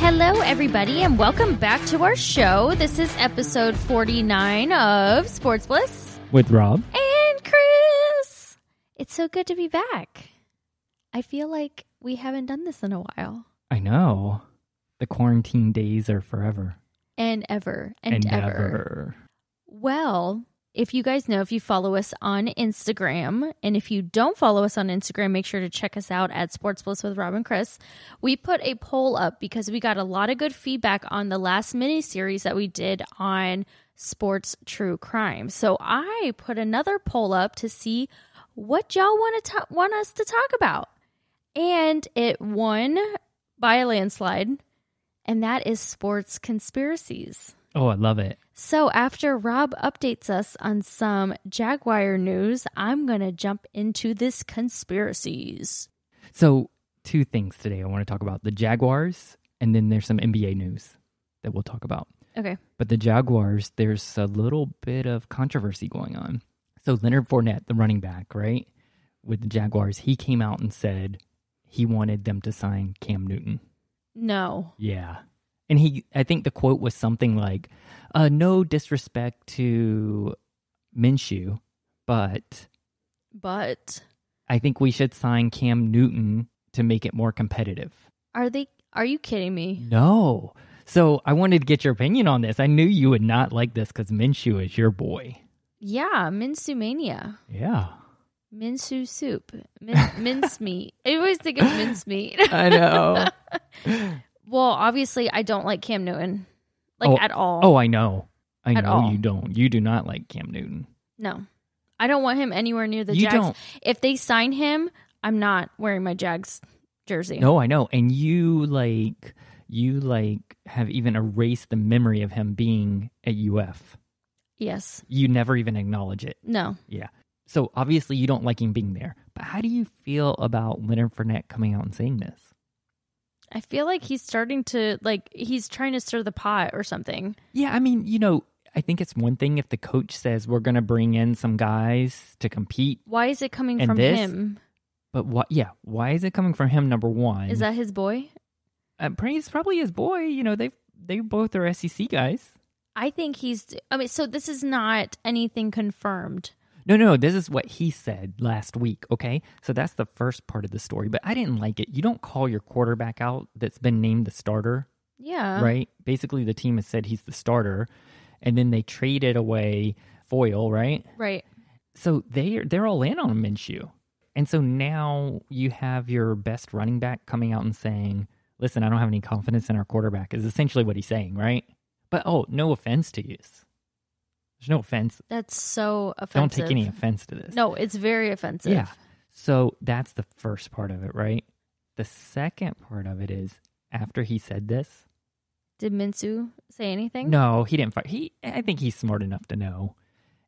Hello, everybody, and welcome back to our show. This is episode 49 of Sports Bliss. With Rob. And Chris. It's so good to be back. I feel like we haven't done this in a while. I know. The quarantine days are forever. And ever. And ever. Well, if you guys know, if you follow us on Instagram, and if you don't follow us on Instagram, make sure to check us out at Sports Bliss with Rob and Chris. We put a poll up because we got a lot of good feedback on the last mini-series that we did on sports true crime. So I put another poll up to see what y'all want us to talk about. And it won by a landslide, and that is sports conspiracies. Oh, I love it. So after Rob updates us on some Jaguar news, I'm going to jump into this conspiracies. So 2 things today I want to talk about. The Jaguars, and then there's some NBA news that we'll talk about. Okay. But the Jaguars, there's a little bit of controversy going on. So Leonard Fournette, the running back, right, with the Jaguars, he came out and said he wanted them to sign Cam Newton. No. Yeah. And I think the quote was something like, no disrespect to Minshew, but I think we should sign Cam Newton to make it more competitive. Are you kidding me? No. So I wanted to get your opinion on this. I knew you would not like this because Minshew is your boy. Yeah, Minshew mania. Yeah. Minshew soup. Mincemeat. I always think of mincemeat. I know. Well, obviously, I don't like Cam Newton, at all. Oh, I know. I know all. you don't. You do not like Cam Newton. No. I don't want him anywhere near the Jags. Don't. If they sign him, I'm not wearing my Jags jersey. No, I know. And you have even erased the memory of him being at UF. Yes. You never even acknowledge it. No. Yeah. So obviously you don't like him being there. But how do you feel about Leonard Fournette coming out and saying this? I feel like he's starting to, he's trying to stir the pot or something. Yeah, I mean, I think it's one thing if the coach says we're going to bring in some guys to compete. Why is it coming from him? But why is it coming from him, number one? Is that his boy? It's probably his boy. They both are SEC guys. I think so this is not anything confirmed. No, this is what he said last week, okay? So that's the first part of the story, but I didn't like it. You don't call your quarterback out that's been named the starter. Yeah. Right? Basically, the team has said he's the starter, and then they traded away Foyle, right? Right. So they're all in on Minshew. And so now you have your best running back coming out and saying, listen, I don't have any confidence in our quarterback, is essentially what he's saying, right? But, no offense to you. There's no offense. That's so offensive. Don't take any offense to this. No, it's very offensive. Yeah. So that's the first part of it, right? The second part of it is, after he said this... Did Minshew say anything? No, he didn't fight. I think he's smart enough to know.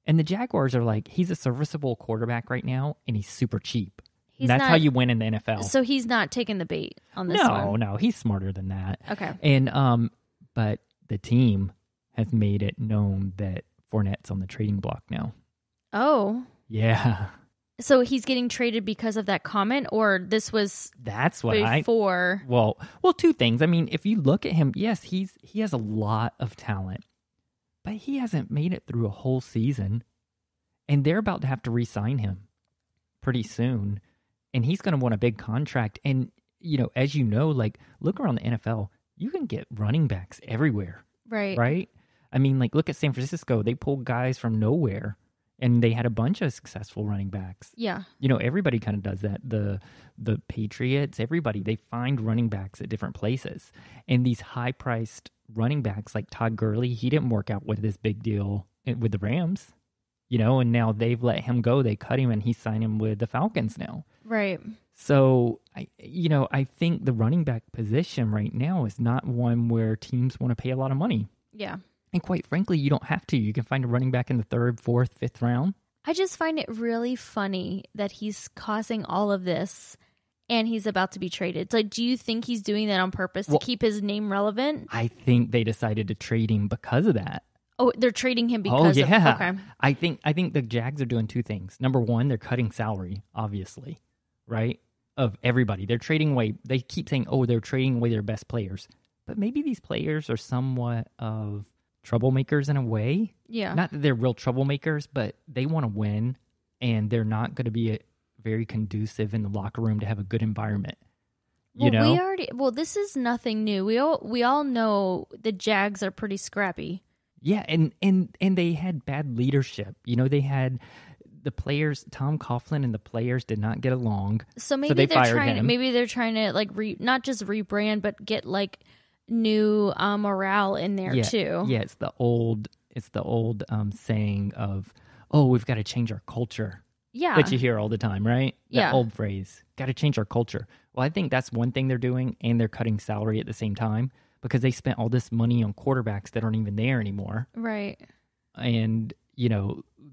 And the Jaguars are like, he's a serviceable quarterback right now, and he's super cheap. That's how you win in the NFL. So he's not taking the bait on this one? No, he's smarter than that. Okay. And but the team has made it known that Fournette's on the trading block now. Oh. Yeah. So he's getting traded because of that comment, or this was before? Well, 2 things. I mean, if you look at him, yes, he has a lot of talent, but he hasn't made it through a whole season, and they're about to have to re-sign him pretty soon, and he's going to want a big contract. And, as you know, look around the NFL, you can get running backs everywhere. Right. Right? I mean, look at San Francisco. They pulled guys from nowhere, and they had a bunch of successful running backs. Yeah. Everybody kind of does that. The Patriots, everybody, they find running backs at different places. And these high-priced running backs like Todd Gurley, he didn't work out with this big deal with the Rams, and now they've let him go. They cut him, and he signed him with the Falcons now. Right. So, I think the running back position right now is not one where teams want to pay a lot of money. Yeah. And quite frankly, you don't have to. You can find a running back in the 3rd, 4th, 5th round. I just find it really funny that he's causing all of this and he's about to be traded. Do you think he's doing that on purpose to keep his name relevant? I think they decided to trade him because of that. Oh, they're trading him because of... Okay. I think the Jags are doing 2 things. Number one, they're cutting salary, obviously, right? Of everybody. They're trading away... They keep saying, they're trading away their best players. but maybe these players are somewhat of troublemakers in a way. Yeah. Not that they're real troublemakers, but they want to win, and they're not going to be very conducive in the locker room to have a good environment. This is nothing new. We all know the Jags are pretty scrappy. Yeah, and they had bad leadership. They had the players, Tom Coughlin and the players did not get along. So maybe they're trying to like not just rebrand, but get like new morale in there too. Yeah, it's the old saying of, "Oh, we've got to change our culture." Yeah, that you hear all the time, right? That old phrase, "Got to change our culture." Well, I think that's one thing they're doing, and they're cutting salary at the same time because they spent all this money on quarterbacks that aren't even there anymore. Right. And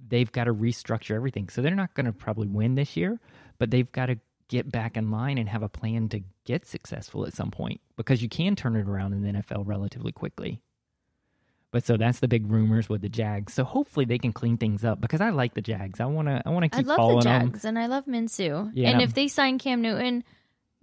they've got to restructure everything. So they're not going to probably win this year, but they've got to get back in line and have a plan to get successful at some point because you can turn it around in the NFL relatively quickly. But so that's the big rumors with the Jags. So hopefully they can clean things up because I like the Jags. I want to keep following them. I love the Jags and I love Minshew. Yeah, and if they sign Cam Newton,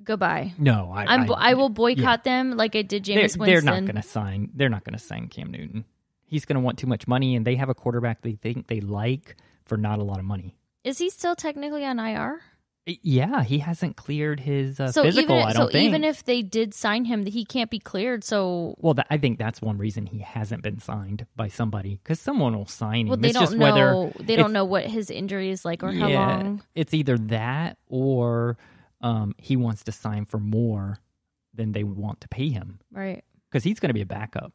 goodbye. No, I will boycott them like I did Jameis Winston. They're not going to sign Cam Newton. He's going to want too much money, and they have a quarterback they think they like for not a lot of money. Is he still technically on IR? Yeah, he hasn't cleared his physical, I don't think. So even if they did sign him, he can't be cleared, so... Well, I think that's one reason he hasn't been signed by somebody, because someone will sign him. Well, they don't know what his injury is like or how long. It's either that or he wants to sign for more than they would want to pay him. Right. Because he's going to be a backup.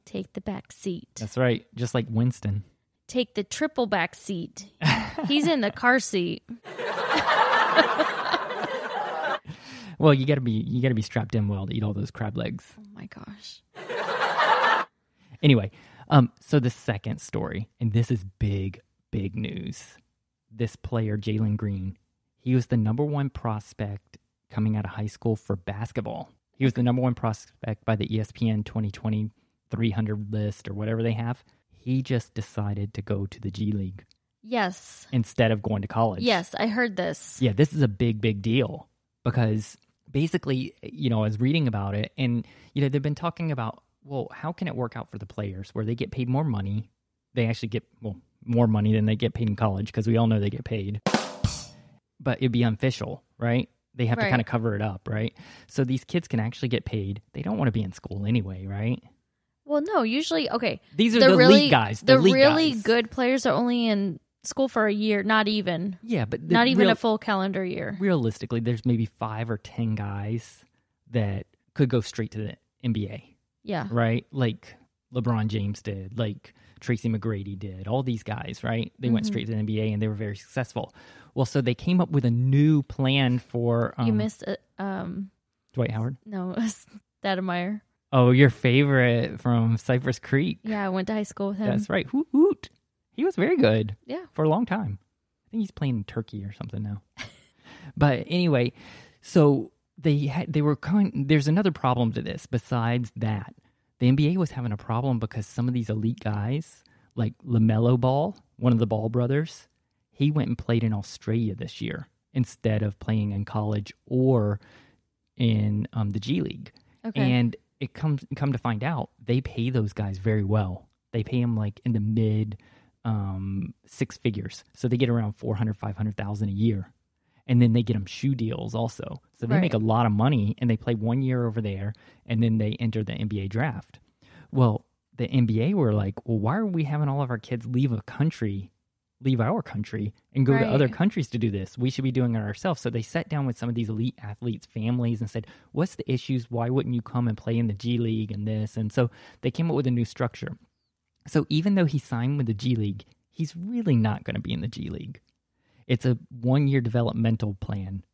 Take the back seat. That's right, just like Winston. Take the triple back seat. He's in the car seat. Well, you gotta be strapped in well to eat all those crab legs. Oh my gosh. Anyway, so the second story, and this is big news. This player, Jalen Green, he was the number one prospect coming out of high school for basketball. He was the number one prospect by the ESPN 2020 300 list or whatever they have. He just decided to go to the G League. Yes. Instead of going to college. Yes, I heard this. Yeah, this is a big deal because basically, I was reading about it and, they've been talking about, well, how can it work out for the players where they get paid more money? They actually get, more money than they get paid in college because we all know they get paid. But it'd be unofficial, right? They have to kind of cover it up, right? So these kids can actually get paid. They don't want to be in school anyway, right? Well, no, usually, okay. These are the elite guys. The really good players are only in school for a year, not even. Yeah, but not even a full calendar year. Realistically, there's maybe 5 or 10 guys that could go straight to the NBA. Yeah. Right? Like LeBron James did, like Tracy McGrady did. All these guys, right? They went straight to the NBA and they were very successful. Well, so they came up with a new plan for... you missed it. Dwight Howard? No, it was Stoudemire. Oh, your favorite from Cypress Creek. Yeah, I went to high school with him. That's right. Hoot, hoot. He was very good. Yeah. For a long time. I think he's playing in Turkey or something now. But anyway, so there's another problem to this besides that. The NBA was having a problem because some of these elite guys, like LaMelo Ball, one of the Ball brothers, he went and played in Australia this year instead of playing in college or in the G League. Okay. And come to find out, they pay those guys very well. They pay them like in the mid 6 figures. So they get around $400,000-$500,000 a year. And then they get them shoe deals also. So they make a lot of money and they play 1 year over there and then they enter the NBA draft. Well, the NBA were like, well, why are we having all of our kids leave our country and go to other countries to do this? We should be doing it ourselves. So they sat down with some of these elite athletes' families and said, what's the issues? Why wouldn't you come and play in the G League and this? And so they came up with a new structure. So even though he signed with the G League, he's really not going to be in the G League. It's a 1-year developmental plan,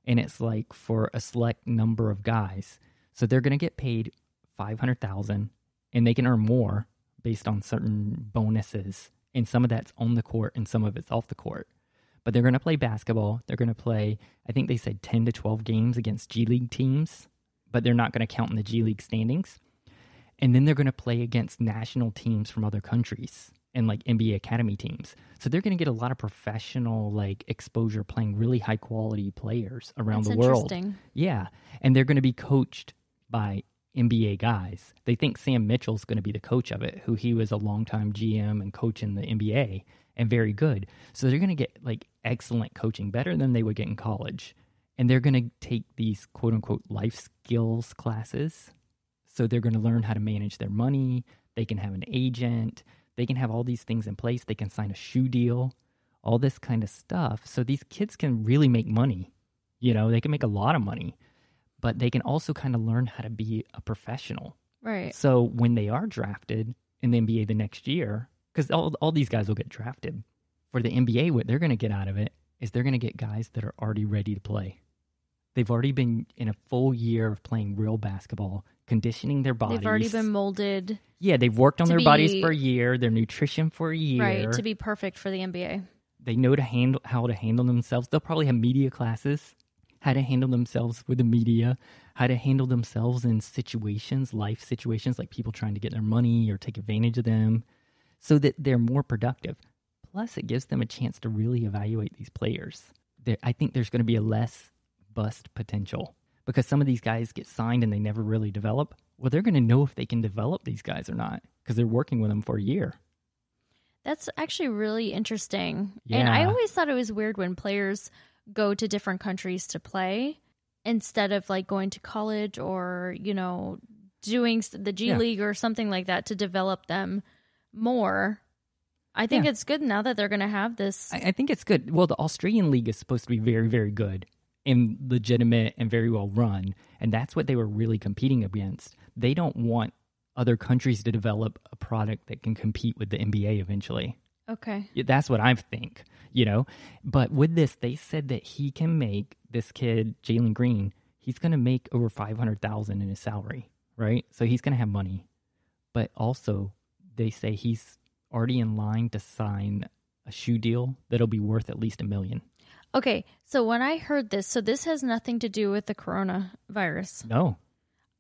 and it's like for a select number of guys. So they're going to get paid $500,000, and they can earn more based on certain bonuses. And some of that's on the court and some of it's off the court. But they're going to play basketball. They're going to play, I think they said 10 to 12 games against G League teams, but they're not going to count in the G League standings. And then they're going to play against national teams from other countries and like NBA Academy teams. So they're going to get a lot of professional like exposure playing really high quality players around the world. Interesting. Yeah. And they're going to be coached by NBA guys. They think Sam Mitchell's going to be the coach of it, who he was a longtime GM and coach in the NBA and very good. So they're going to get like excellent coaching, better than they would get in college. And they're going to take these quote unquote life skills classes. So they're going to learn how to manage their money. They can have an agent. They can have all these things in place. They can sign a shoe deal, all this kind of stuff. So these kids can really make money. You know, they can make a lot of money, but they can also kind of learn how to be a professional. Right. So when they are drafted in the NBA the next year, because all these guys will get drafted, for the NBA, what they're going to get out of it is they're going to get guys that are already ready to play. They've already been in a full year of playing real basketball, conditioning their bodies. They've already been molded. Yeah, they've worked on their bodies for a year, their nutrition for a year. Right, to be perfect for the NBA. They know how to handle themselves. They'll probably have media classes, how to handle themselves with the media, how to handle themselves in situations, life situations, like people trying to get their money or take advantage of them, so that they're more productive. Plus, it gives them a chance to really evaluate these players. I think there's going to be a less bust potential because some of these guys get signed and they never really develop. Well, they're going to know if they can develop these guys or not because they're working with them for a year. That's actually really interesting. Yeah. And I always thought it was weird when players go to different countries to play instead of like going to college or, you know, doing the G League or something like that to develop them more. I think it's good now that they're going to have this. I think it's good. Well, the Australian League is supposed to be very, very good and legitimate and very well run. And that's what they were really competing against. They don't want other countries to develop a product that can compete with the NBA eventually. Okay. That's what I think, you know. But with this, they said that he can make this kid, Jalen Green, he's going to make over $500,000 in his salary, right? So he's going to have money. But also, they say he's already in line to sign a shoe deal that'll be worth at least $1 million. Okay, so when I heard this, so this has nothing to do with the coronavirus. No.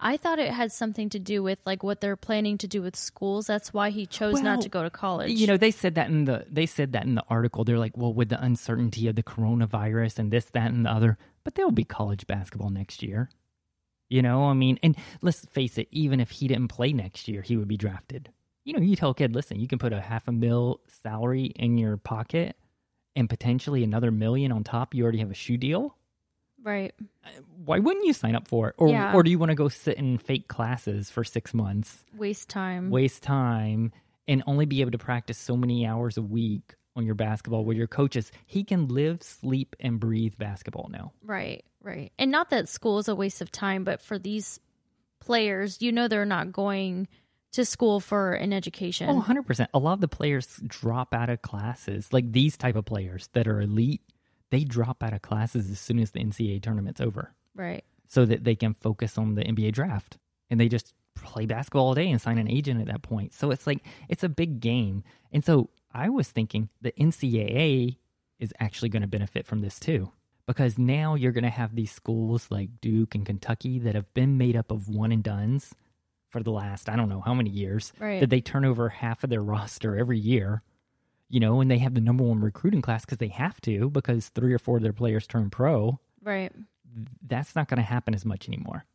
I thought it had something to do with like what they're planning to do with schools. That's why he chose not to go to college. You know, they said that in the article. They're like, well, with the uncertainty of the coronavirus and this, that, and the other, but there'll be college basketball next year. You know, I mean, and let's face it, even if he didn't play next year, he would be drafted. You know, you tell a kid, listen, you can put a $500,000 salary in your pocket and potentially another $1 million on top. You already have a shoe deal. Right. Why wouldn't you sign up for it? Or do you want to go sit in fake classes for 6 months? Waste time, and only be able to practice so many hours a week on your basketball with your coaches. He can live, sleep, and breathe basketball now. Right. And not that school is a waste of time, but for these players, you know they're not going to school for an education. Oh, 100%. A lot of the players drop out of classes, like these type of players that are elite. They drop out of classes as soon as the NCAA tournament's over. Right. So that they can focus on the NBA draft. And they just play basketball all day and sign an agent at that point. So it's like, it's a big game. And so I was thinking the NCAA is actually going to benefit from this too. Because now you're going to have these schools like Duke and Kentucky that have been made up of one and dones for the last, I don't know how many years. Right. That they turn over half of their roster every year. You know, and they have the number one recruiting class because they have to, because 3 or 4 of their players turn pro. Right. That's not going to happen as much anymore.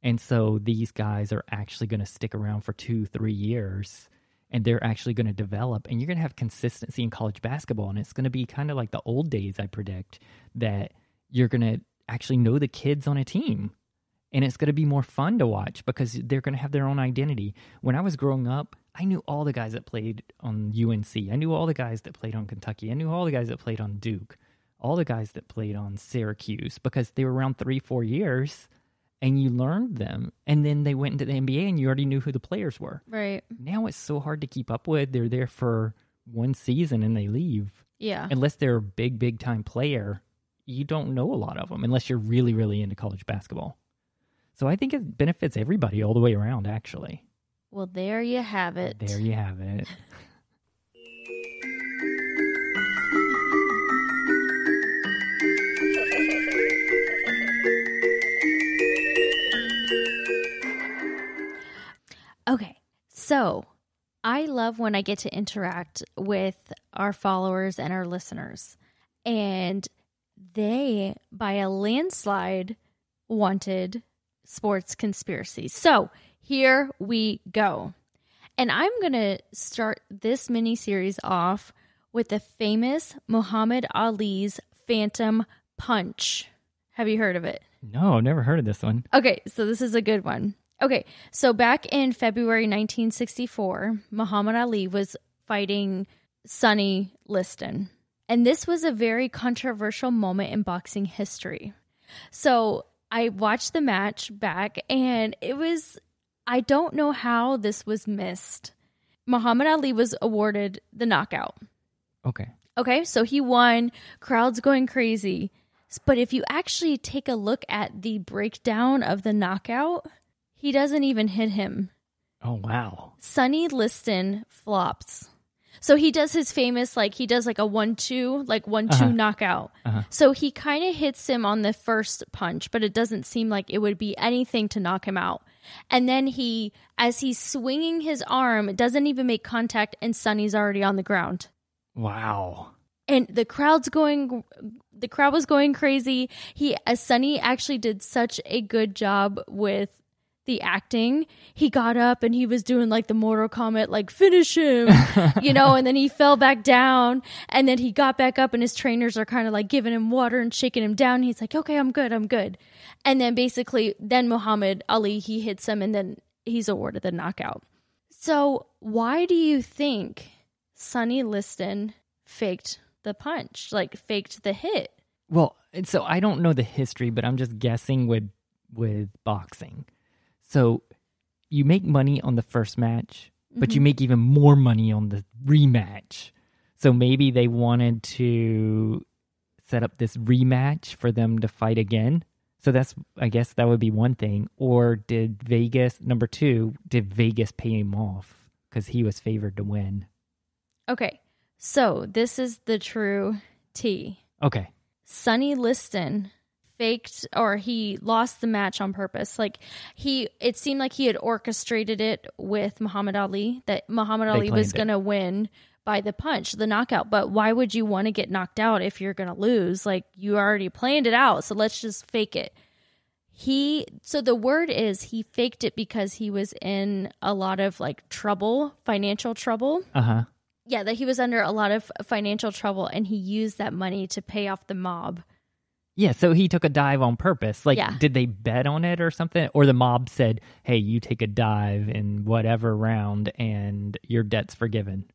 And so these guys are actually going to stick around for 2-3 years, and they're actually going to develop, and you're going to have consistency in college basketball. And it's going to be kind of like the old days, I predict, that you're going to actually know the kids on a team. And it's going to be more fun to watch because they're going to have their own identity. When I was growing up, I knew all the guys that played on UNC. I knew all the guys that played on Kentucky. I knew all the guys that played on Duke. All the guys that played on Syracuse because they were around 3-4 years and you learned them. And then they went into the NBA and you already knew who the players were. Right. Now it's so hard to keep up with. They're there for one season and they leave. Yeah. Unless they're a big time player, you don't know a lot of them unless you're really, really into college basketball. So I think it benefits everybody all the way around, actually. Well, there you have it. There you have it. Okay, so I love when I get to interact with our followers and our listeners. And they, by a landslide, wanted sports conspiracies. So here we go. And I'm going to start this mini-series off with the famous Muhammad Ali's Phantom Punch. Have you heard of it? No, I've never heard of this one. Okay, so this is a good one. Okay, so back in February 1964, Muhammad Ali was fighting Sonny Liston. And this was a very controversial moment in boxing history. So I watched the match back, and I don't know how this was missed. Muhammad Ali was awarded the knockout. Okay, so he won. Crowd's going crazy. But if you actually take a look at the breakdown of the knockout, he doesn't even hit him. Oh, wow. Sonny Liston flops. So he does his famous, he does a 1-2, 1-2 knockout. So he kind of hits him on the first punch, but it doesn't seem like it would be anything to knock him out. And then as he's swinging his arm, it doesn't even make contact, and Sonny's already on the ground. Wow. And the crowd was going crazy. Sonny actually did such a good job with the acting. He got up and he was doing the Mortal Kombat, finish him, and then he fell back down, and then he got back up, and his trainers are kind of giving him water and shaking him down. He's like, okay, I'm good. And then then Muhammad Ali, he hits him, and then he's awarded the knockout. So why do you think Sonny Liston faked the punch, faked the hit? Well, so I don't know the history, but I'm just guessing with boxing. So you make money on the first match, but you make even more money on the rematch. So maybe they wanted to set up this rematch for them to fight again. So I guess that would be one thing. Or did Vegas pay him off because he was favored to win? Okay. So this is the true tea. Okay. Sonny Liston faked, or he lost the match on purpose. It seemed like he had orchestrated it with Muhammad Ali, that Muhammad Ali was going to win by the punch, the knockout. But why would you want to get knocked out if you're going to lose? You already planned it out, so let's just fake it. So the word is he faked it because he was in a lot of trouble, financial trouble. Yeah, that he was under a lot of financial trouble, and he used that money to pay off the mob. Yeah, so he took a dive on purpose. Did they bet on it or something? Or the mob said, hey, you take a dive in whatever round and your debt's forgiven?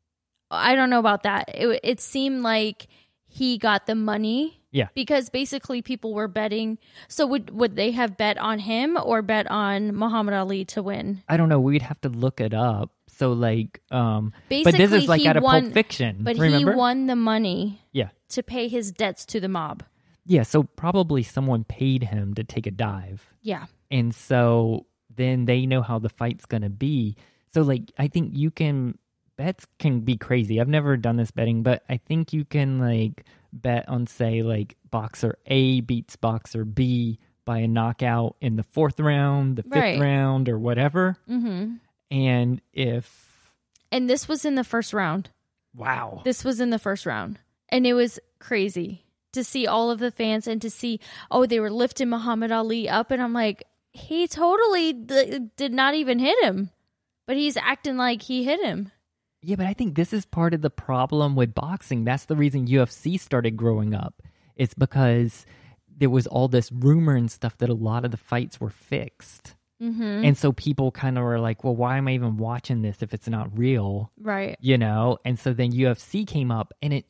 I don't know about that. It seemed like he got the money. Yeah. Because basically people were betting. So would they have bet on him or bet on Muhammad Ali to win? I don't know. We'd have to look it up. So basically, but this is out of Pulp Fiction. But remember? He won the money to pay his debts to the mob. Yeah, so probably someone paid him to take a dive. Yeah. And so then they know how the fight's going to be. So, I think bets can be crazy. I've never done this betting, but I think you can, bet on, say, boxer A beats boxer B by a knockout in the 4th round, the 5th round, or whatever. Mm-hmm. And And this was in the first round. Wow. This was in the first round. And it was crazy to see all of the fans and to see, they were lifting Muhammad Ali up. And I'm like, he totally did not even hit him. But he's acting like he hit him. Yeah, but I think this is part of the problem with boxing. That's the reason UFC started growing up. It's because there was all this rumor and stuff that a lot of the fights were fixed. Mm-hmm. And so people kind of were like, well, why am I even watching this if it's not real? Right. And so then UFC came up, and it,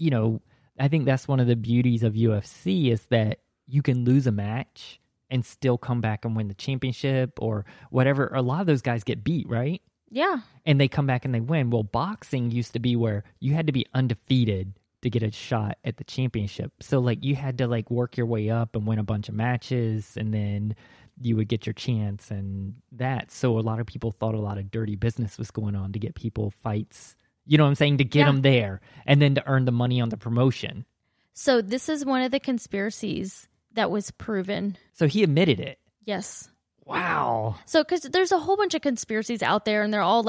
I think that's one of the beauties of UFC is that you can lose a match and still come back and win the championship or whatever. A lot of those guys get beat, right? Yeah. And they come back and they win. Well, boxing used to be where you had to be undefeated to get a shot at the championship. So you had to work your way up and win a bunch of matches, and then you would get your chance and that. So a lot of people thought a lot of dirty business was going on to get people fights. You know what I'm saying? To get them there and then to earn the money on the promotion. So this is one of the conspiracies that was proven. So he admitted it. Yes. Wow. So because there's a whole bunch of conspiracies out there, and they're all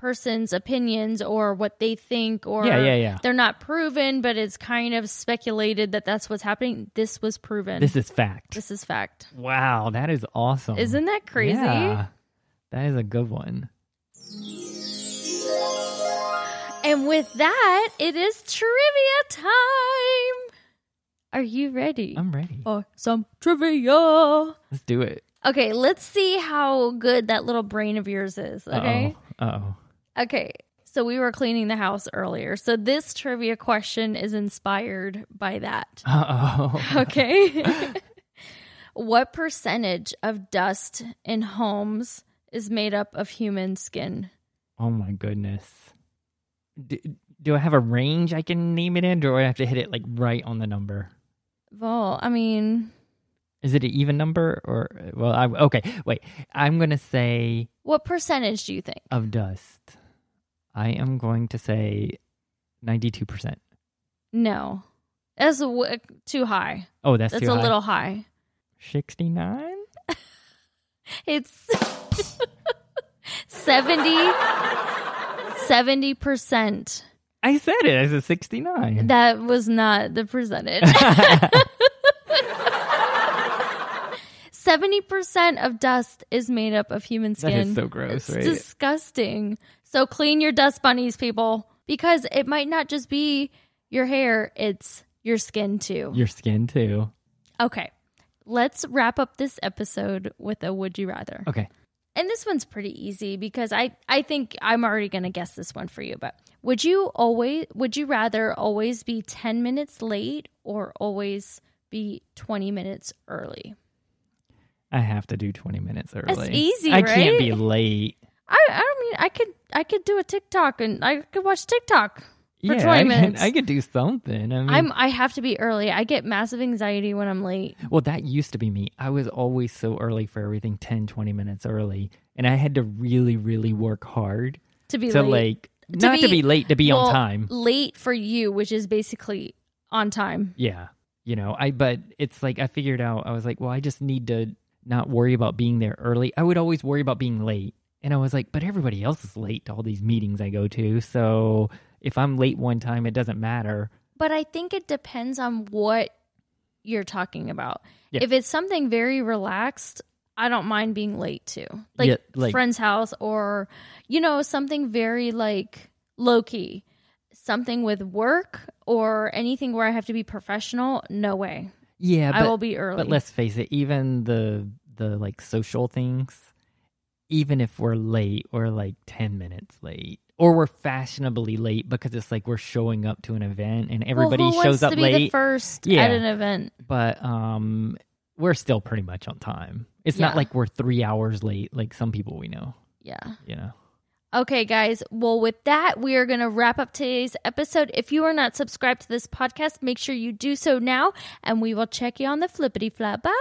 person's opinions or what they think, or they're not proven, but it's kind of speculated that that's what's happening. This was proven. This is fact. This is fact. Wow, that is awesome. Isn't that crazy? Yeah, that is a good one. And with that, it is trivia time. Are you ready? I'm ready. For some trivia. Let's do it. Okay, let's see how good that little brain of yours is, okay? Uh-oh. Okay, so we were cleaning the house earlier. So this trivia question is inspired by that. Uh-oh. Okay. What percentage of dust in homes is made up of human skin? Oh, my goodness. Do I have a range I can name it in, or do I have to hit it like right on the number? Well, I mean... Is it an even number or... Well, okay, wait. I'm going to say... What percentage do you think? Of dust. I am going to say 92%. No. That's too high. Oh, that's too high? That's a little high. 69? It's 70%. I said it as a 69. That was not the percentage. 70% of dust is made up of human skin. That is so gross, right? It's disgusting. So clean your dust bunnies, people. Because it might not just be your hair, it's your skin too. Your skin too. Okay. Let's wrap up this episode with a would you rather. Okay. And this one's pretty easy because I think I'm already going to guess this one for you. But would you rather always be 10 minutes late or always be 20 minutes early? I have to do 20 minutes early. That's easy, I right? can't be late. I mean, I could do a TikTok and I could watch TikTok for 20 minutes. I could do something. I have to be early. I get massive anxiety when I'm late. Well, that used to be me. I was always so early for everything, 10, 20 minutes early. And I had to really, really work hard to be late. To be late, to be on time. Late for you, which is basically on time. Yeah. But it's like I figured out, I was like, well, I just need to not worry about being there early. I would always worry about being late. And I was like, but everybody else is late to all these meetings I go to. So if I'm late one time, it doesn't matter. But I think it depends on what you're talking about. Yeah. If it's something very relaxed, I don't mind being late too. Like friend's house or, something very like low key. Something with work or anything where I have to be professional, no way. Yeah, I will be early. But let's face it, even the like social things, even if we're late, we're like 10 minutes late. Or we're fashionably late because it's like we're showing up to an event and everybody shows up late. Who wants to be the first at an event? But we're still pretty much on time. It's not like we're 3 hours late like some people we know. Yeah. Okay, guys. Well, with that, we are going to wrap up today's episode. If you are not subscribed to this podcast, make sure you do so now, and we will check you on the flippity flap. Bye.